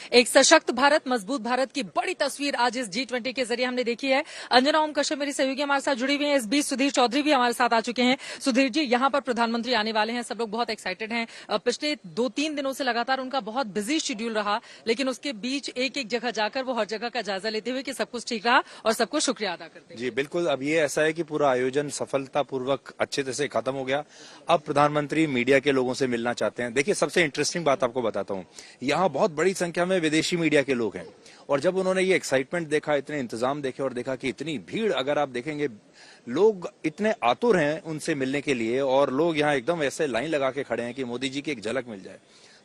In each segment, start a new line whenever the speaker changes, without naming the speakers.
एक सशक्त भारत, मजबूत भारत की बड़ी तस्वीर आज इस G20 के जरिए हमने देखी है। अंजना ओम कश्यप मेरी सहयोगी हमारे साथ जुड़ी हुई हैं। इस बीच सुधीर चौधरी भी हमारे साथ आ चुके हैं। सुधीर जी, यहाँ पर प्रधानमंत्री आने वाले हैं, सब लोग बहुत एक्साइटेड हैं। पिछले 2-3 दिनों से लगातार उनका बहुत बिजी शेड्यूल रहा, लेकिन उसके बीच एक एक जगह जाकर वो हर जगह का जायजा लेते हुए कि सब कुछ ठीक रहा और सबको शुक्रिया अदा करते हैं।
जी बिल्कुल, अब ये ऐसा है कि पूरा आयोजन सफलतापूर्वक अच्छे तरह से खत्म हो गया। अब प्रधानमंत्री मीडिया के लोगों से मिलना चाहते हैं। देखिए, सबसे इंटरेस्टिंग बात आपको बताता हूँ, यहाँ बहुत बड़ी संख्या में विदेशी मीडिया के लोग हैं और जब उन्होंने ये एक्साइटमेंट देखा, इतने इंतजाम देखे और देखा कि इतनी भीड़, अगर आप देखेंगे लोग इतने आतुर हैं उनसे मिलने के लिए और लोग यहाँ एकदम ऐसे लाइन लगा के खड़े हैं कि मोदी जी की एक झलक मिल जाए।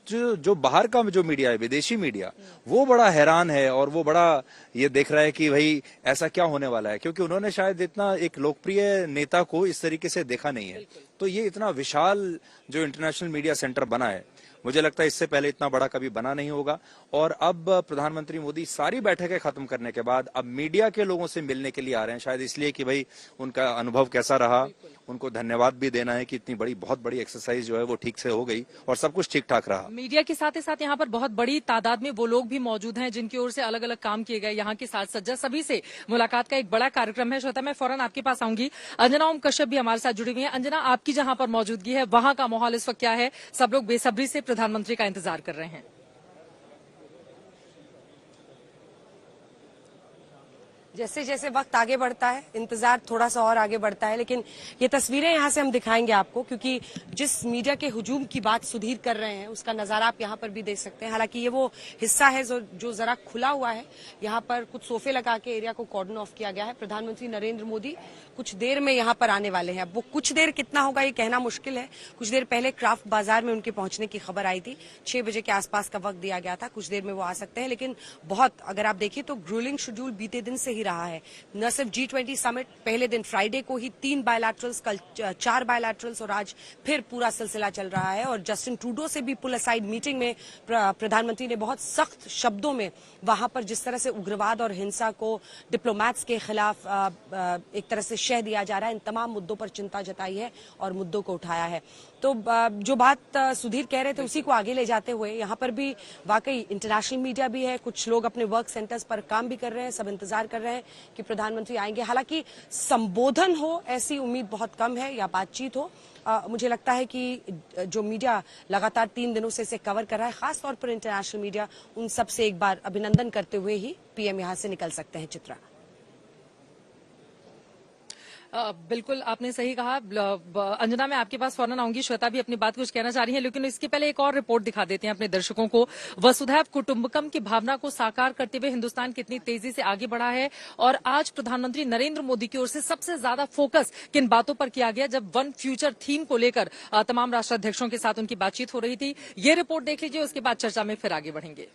जो बाहर का जो मीडिया है, विदेशी मीडिया, वो बड़ा हैरान है और वो बड़ा ये देख रहा है कि भाई ऐसा क्या होने वाला है, क्योंकि उन्होंने शायद इतना एक लोकप्रिय नेता को इस तरीके से देखा नहीं है। तो ये इतना विशाल जो इंटरनेशनल मीडिया सेंटर बना है, मुझे लगता है इससे पहले इतना बड़ा कभी बना नहीं होगा। और अब प्रधानमंत्री मोदी सारी बैठकें खत्म करने के बाद अब मीडिया के लोगों से मिलने के लिए आ रहे हैं, शायद इसलिए कि भाई उनका अनुभव कैसा रहा, उनको धन्यवाद भी देना है कि इतनी बहुत बड़ी एक्सरसाइज जो है वो ठीक से हो गई और सब कुछ ठीक ठाक रहा।
मीडिया के साथ ही साथ यहाँ पर बहुत बड़ी तादाद में वो लोग भी मौजूद हैं जिनकी ओर से अलग अलग काम किए गए। यहाँ के साथ सज्जा सभी से मुलाकात का एक बड़ा कार्यक्रम है। श्वेता, मैं फौरन आपके पास आऊंगी। अंजना ओम कश्यप भी हमारे साथ जुड़ी हुई है। अंजना, आपकी जहाँ पर मौजूदगी है वहां का माहौल इस वक्त क्या है? सब लोग बेसब्री से प्रधानमंत्री का इंतजार कर रहे हैं।
जैसे जैसे वक्त आगे बढ़ता है इंतजार थोड़ा सा और आगे बढ़ता है, लेकिन ये तस्वीरें यहाँ से हम दिखाएंगे आपको, क्योंकि जिस मीडिया के हुजूम की बात सुधीर कर रहे हैं उसका नजारा आप यहाँ पर भी देख सकते हैं। हालांकि ये वो हिस्सा है जो जरा खुला हुआ है। यहाँ पर कुछ सोफे लगा के एरिया को कॉर्डन ऑफ किया गया है। प्रधानमंत्री नरेंद्र मोदी कुछ देर में यहाँ पर आने वाले हैं। अब वो कुछ देर कितना होगा ये कहना मुश्किल है। कुछ देर पहले क्राफ्ट बाजार में उनके पहुंचने की खबर आई थी। 6 बजे के आसपास का वक्त दिया गया था। कुछ देर में वो आ सकते हैं, लेकिन बहुत अगर आप देखिए तो ग्रूलिंग शेड्यूल बीते दिन से ही रहा है। न सिर्फ G20 समिट, पहले दिन फ्राइडे को ही 3 बायलैटरल्स, कल 4 बायलैटरल्स और आज फिर पूरा सिलसिला चल रहा है। और जस्टिन ट्रूडो से भी पुल असाइड मीटिंग में प्रधानमंत्री ने बहुत सख्त शब्दों में वहां पर जिस तरह से उग्रवाद और हिंसा को डिप्लोमैट्स के खिलाफ एक तरह से शह दिया जा रहा है, इन तमाम मुद्दों पर चिंता जताई है और मुद्दों को उठाया है। तो जो बात सुधीर कह रहे थे उसी को आगे ले जाते हुए यहाँ पर भी वाकई इंटरनेशनल मीडिया भी है, कुछ लोग अपने वर्क सेंटर्स पर काम भी कर रहे हैं, सब इंतजार कर रहे हैं कि प्रधानमंत्री आएंगे। हालांकि संबोधन हो ऐसी उम्मीद बहुत कम है या बातचीत हो। मुझे लगता है कि जो मीडिया लगातार 3 दिनों से इसे कवर कर रहा है, खासतौर पर इंटरनेशनल मीडिया, उन सब से एक बार अभिनंदन करते हुए ही पीएम यहाँ से निकल सकते हैं। चित्रा,
बिल्कुल आपने सही कहा। अंजना, मैं आपके पास फौरन आऊंगी। श्वेता भी अपनी बात कुछ कहना चाह रही है, लेकिन इसके पहले एक और रिपोर्ट दिखा देते हैं अपने दर्शकों को। वसुधैव कुटुंबकम की भावना को साकार करते हुए हिंदुस्तान कितनी तेजी से आगे बढ़ा है और आज प्रधानमंत्री नरेंद्र मोदी की ओर से सबसे ज्यादा फोकस किन बातों पर किया गया, जब वन फ्यूचर थीम को लेकर तमाम राष्ट्राध्यक्षों के साथ उनकी बातचीत हो रही थी। ये रिपोर्ट देख लीजिए, उसके बाद चर्चा में फिर आगे बढ़ेंगे।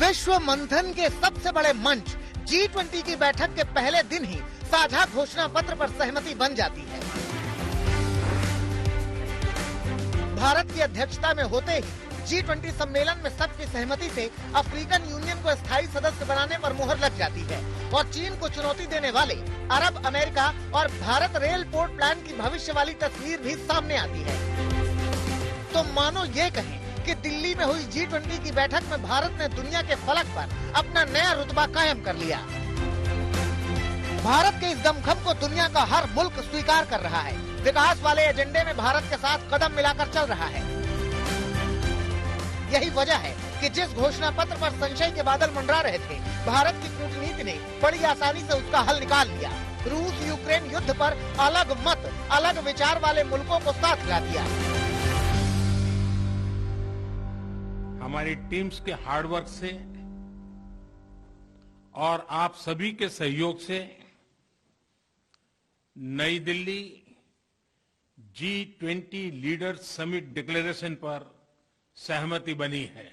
विश्व मंथन के सबसे बड़े मंच G20 की बैठक के पहले दिन ही साझा घोषणा पत्र पर सहमति बन जाती है। भारत की अध्यक्षता में होते ही G20 सम्मेलन में सबकी सहमति से अफ्रीकन यूनियन को स्थायी सदस्य बनाने पर मुहर लग जाती है और चीन को चुनौती देने वाले अरब, अमेरिका और भारत रेल पोर्ट प्लान की भविष्य वाली तस्वीर भी सामने आती है। तो मानो ये कहें कि दिल्ली में हुई G20 की बैठक में भारत ने दुनिया के फलक पर अपना नया रुतबा कायम कर लिया। भारत के इस दमखम को दुनिया का हर मुल्क स्वीकार कर रहा है। विकास वाले एजेंडे में भारत के साथ कदम मिलाकर चल रहा है। यही वजह है कि जिस घोषणा पत्र पर संशय के बादल मंडरा रहे थे, भारत की कूटनीति ने बड़ी आसानी से उसका हल निकाल लिया। रूस यूक्रेन युद्ध पर अलग मत, अलग विचार वाले मुल्कों को साथ ला दिया।
हमारी टीम्स के हार्डवर्क से और आप सभी के सहयोग से नई Delhi G20 leaders summit declaration पर सहमति बनी है।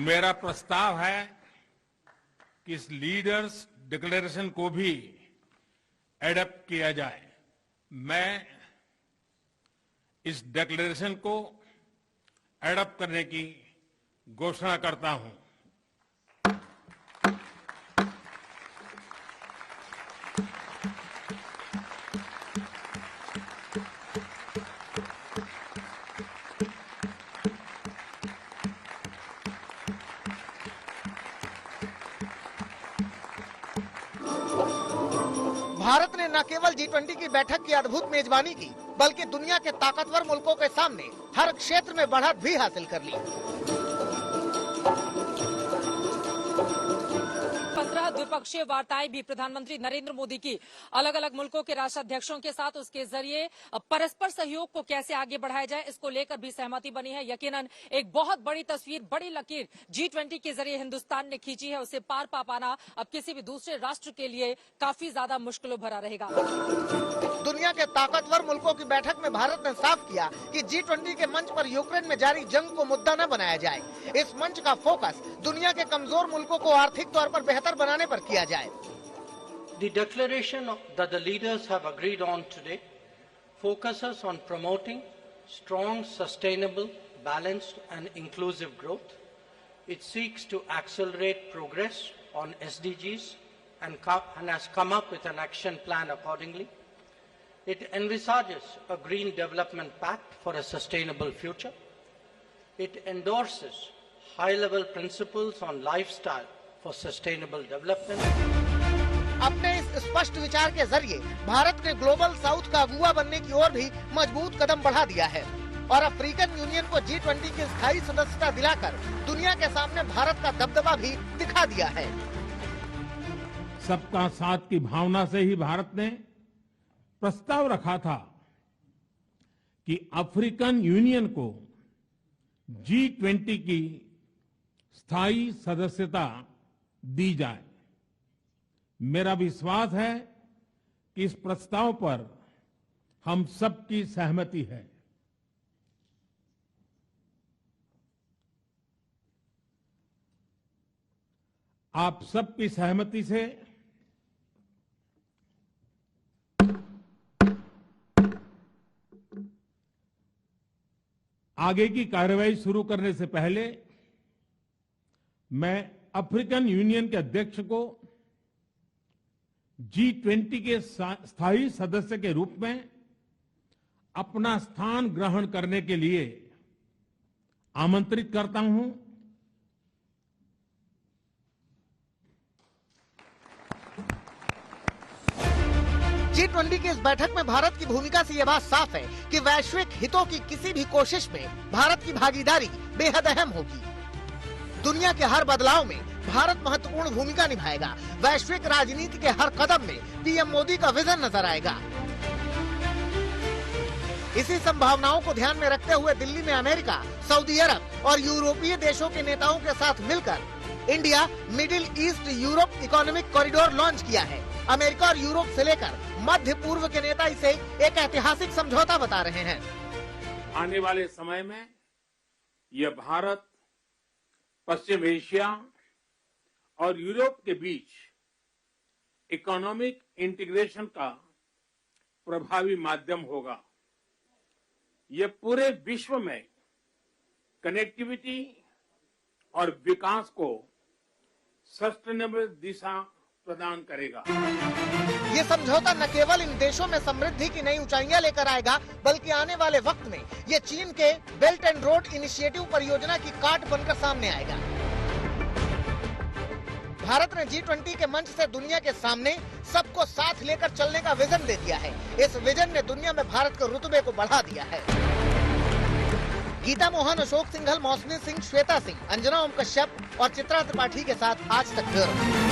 मेरा प्रस्ताव है कि इस लीडर्स डिक्लेरेशन को भी एडप्ट किया जाए। मैं इस डिक्लेरेशन को एडप्ट करने की घोषणा करता हूं।
भारत ने न केवल G20 की बैठक की अद्भुत मेजबानी की, बल्कि दुनिया के ताकतवर मुल्कों के सामने हर क्षेत्र में बढ़त भी हासिल कर ली।
15 द्विपक्षीय वार्ताएं भी प्रधानमंत्री नरेंद्र मोदी की अलग अलग मुल्कों के राष्ट्राध्यक्षों के साथ उसके जरिए परस्पर सहयोग को कैसे आगे बढ़ाया जाए, इसको लेकर भी सहमति बनी है। यकीनन एक बहुत बड़ी तस्वीर, बड़ी लकीर G20 के जरिए हिंदुस्तान ने खींची है, उसे पार पा पाना अब किसी भी दूसरे राष्ट्र के लिए काफी ज्यादा मुश्किलों भरा रहेगा।
दुनिया के ताकतवर मुल्कों की बैठक में भारत ने साफ किया कि G20 के मंच पर यूक्रेन में जारी जंग को मुद्दा न बनाया जाए। इस मंच का फोकस दुनिया के कमजोर मुल्कों को आर्थिक तौर पर बेहतर बनाने पर किया जाए।
The declaration that the leaders have agreed on today focuses on promoting strong, sustainable, balanced and inclusive growth. It seeks to accelerate progress on SDGs and has come up with an action plan accordingly. It envisages a green development pact for a sustainable future. It endorses high-level principles on lifestyle for sustainable development.
अपने इस स्पष्ट विचार के जरिए भारत ने global south का अगुवा बनने की ओर भी मजबूत कदम बढ़ा दिया है और अफ्रीकन यूनियन को G20 की स्थायी सदस्यता दिलाकर दुनिया के सामने भारत का दबदबा भी दिखा दिया है।
सबका साथ की भावना से ही भारत ने प्रस्ताव रखा था कि अफ्रीकन यूनियन को G20 की स्थायी सदस्यता दी जाए। मेरा विश्वास है कि इस प्रस्ताव पर हम सबकी सहमति है। आप सबकी सहमति से आगे की कार्रवाई शुरू करने से पहले मैं अफ्रीकन यूनियन के अध्यक्ष को G20 के स्थायी सदस्य के रूप में अपना स्थान ग्रहण करने के लिए आमंत्रित करता हूं।
G20 की इस बैठक में भारत की भूमिका से ये बात साफ है कि वैश्विक हितों की किसी भी कोशिश में भारत की भागीदारी बेहद अहम होगी। दुनिया के हर बदलाव में भारत महत्वपूर्ण भूमिका निभाएगा। वैश्विक राजनीति के हर कदम में पीएम मोदी का विजन नजर आएगा। इसी संभावनाओं को ध्यान में रखते हुए दिल्ली में अमेरिका, सऊदी अरब और यूरोपीय देशों के नेताओं के साथ मिलकर India middle east Europe economic corridor launch किया है। अमेरिका और यूरोप से लेकर मध्य पूर्व के नेता इसे एक ऐतिहासिक समझौता बता रहे हैं।
आने वाले समय में यह भारत, पश्चिम एशिया और यूरोप के बीच इकोनॉमिक इंटीग्रेशन का प्रभावी माध्यम होगा। यह पूरे विश्व में कनेक्टिविटी और विकास को सस्टेनेबल दिशा प्रदान करेगा।
ये समझौता न केवल इन देशों में समृद्धि की नई ऊंचाइयां लेकर आएगा, बल्कि आने वाले वक्त में ये चीन के बेल्ट एंड रोड इनिशिएटिव परियोजना की काट बनकर सामने आएगा। भारत ने G20 के मंच से दुनिया के सामने सबको साथ लेकर चलने का विजन दे दिया है। इस विजन ने दुनिया में भारत के रुतबे को बढ़ा दिया है। गीता मोहन, अशोक सिंघल, मौसमी सिंह, श्वेता सिंह, अंजना ओम कश्यप और चित्रा त्रिपाठी के साथ आज तक ब्यूरो।